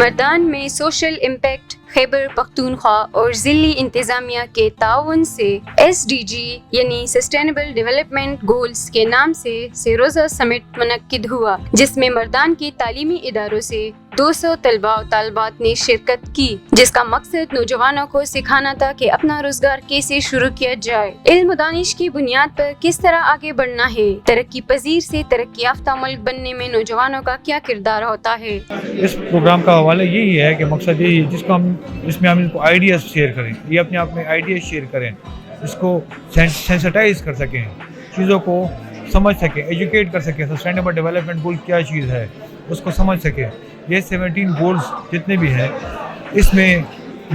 مردان میں social impact Khyber Pakhtunkhwa اور ضلعی انتظامیہ کے تعاون سے SDG یعنی سسٹینیبل ڈیولپمنٹ گولز کے نام سے روزہ سمٹ منعقد ہوا، جس میں مردان کے تعلیمی اداروں سے 200 طلباء و طالبات نے شرکت کی، جس کا مقصد نوجوانوں کو سکھانا تھا کہ اپنا روزگار کیسے شروع کیا جائے، علم و دانش کی بنیاد پر کس طرح آگے بڑھنا ہے، ترقی پذیر سے ترقی یافتہ ملک بننے میں نوجوانوں کا کیا کردار ہوتا ہے۔ اس پروگرام کا حوالہ یہی ہے کہ مقصد یہی ہے جس میں ہم ان کو آئیڈیاز شیئر کریں، یہ اپنے آپ میں آئیڈیاز شیئر کریں، اس کو سینسٹائز کر سکیں، چیزوں کو سمجھ سکیں، ایجوکیٹ کر سکیں، سسٹینیبل ڈیولپمنٹ گول کیا چیز ہے اس کو سمجھ سکیں۔ یہ 17 گولز جتنے بھی ہیں اس میں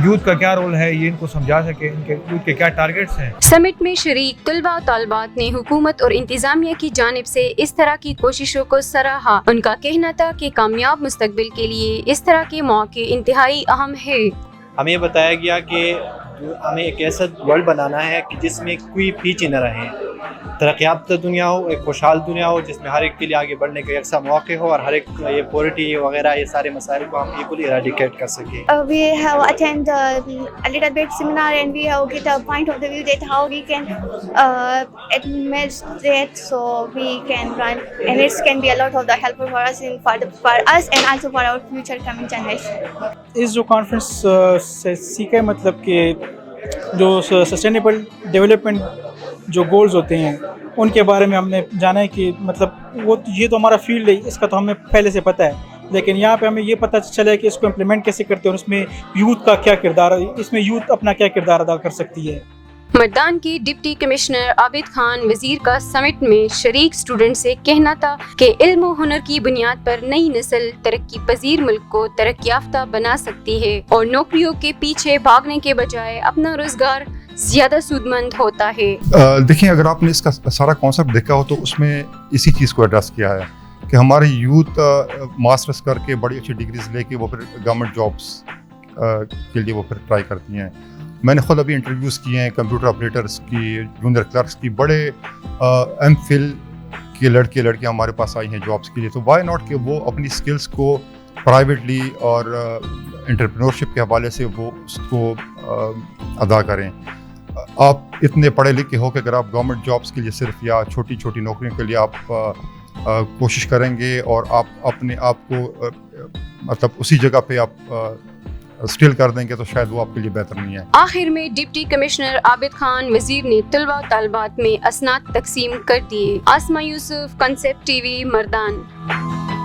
یوتھ کا کیا رول ہے یہ ان کو سمجھا سکیں، ان کے یوتھ کے کیا ٹارگیٹس ہیں۔ سمٹ میں شریک طلباء و طالبات نے حکومت اور انتظامیہ کی جانب سے اس طرح کی کوششوں کو سراہا۔ ان کا کہنا تھا کہ کامیاب مستقبل کے لیے اس طرح کے مواقع انتہائی اہم ہے۔ ہمیں بتایا گیا کہ ہمیں ایک ایسا ورلڈ بنانا ہے کہ جس میں کوئی پیچھے نہ رہے، ترقی یافتہ دنیا ہو، ایک خوشحال دنیا ہو جس میں ہر ایک کے لیے آگے بڑھنے کا یکساں موقع ہو اور ہر ایک یہ پورٹی وغیرہ یہ سارے مسائل کو ہم ایکولی ایراڈیکیٹ کر سکیں۔ We have attend a little bit seminar and we have get a point of the view that how we can administrate so we can run and it can be a lot of the helpful for us for us and also for our future coming generation۔ اس جو conference سے سیکھا مطلب کہ جو sustainable development جو goals ہوتے ہیں ان کے بارے میں ہم نے جانا ہے کہ مطلب وہ یہ تو ہمارا فیلڈ ہے، اس کا تو ہمیں پہلے سے پتہ ہے، لیکن یہاں پہ ہمیں یہ پتہ چلا ہے کہ اس کو امپلیمنٹ کیسے کرتے ہیں اور اس میں یوتھ کا کیا کردار ہے، اس میں یوتھ اپنا کیا کردار ادا کر سکتی ہے۔ مردان کے ڈپٹی کمشنر عابد خان وزیر کا سمٹ میں شریک اسٹوڈنٹ سے کہنا تھا کہ علم و ہنر کی بنیاد پر نئی نسل ترقی پذیر ملک کو ترقی یافتہ بنا سکتی ہے اور نوکریوں کے پیچھے بھاگنے کے بجائے اپنا روزگار زیادہ سودمند ہوتا ہے۔ دیکھیں، اگر آپ نے اس کا سارا کانسیپٹ دیکھا ہو تو اس میں اسی چیز کو ایڈریس کیا ہے کہ ہمارے یوتھ ماسٹرس کر کے بڑی اچھی ڈگریز لے کے وہ پھر گورنمنٹ جابس کے لیے وہ پھر ٹرائی کرتی ہیں۔ میں نے خود ابھی انٹرویوز کیے ہیں کمپیوٹر آپریٹرس کی، جونیئر کلرکس کی، بڑے ایم فل کے لڑکے لڑکیاں ہمارے پاس آئی ہیں جابس کے لیے، تو وائی ناٹ کہ وہ اپنی اسکلس کو پرائیویٹلی اور انٹرپرینورشپ کے حوالے سے وہ اس کو ادا کریں۔ آپ اتنے پڑھے لکھے ہو کہ اگر آپ گورنمنٹ جابس کے لیے صرف یا چھوٹی چھوٹی نوکریوں کے لیے آپ کوشش کریں گے اور آپ اپنے آپ کو مطلب اسی جگہ پہ آپ اسٹل کر دیں گے تو شاید وہ آپ کے لیے بہتر نہیں ہے۔ آخر میں ڈپٹی کمشنر عابد خان وزیر نے طلباء طالبات میں اسناد تقسیم کر دیے۔ آسمہ یوسف، کنسپٹ ٹی وی، مردان۔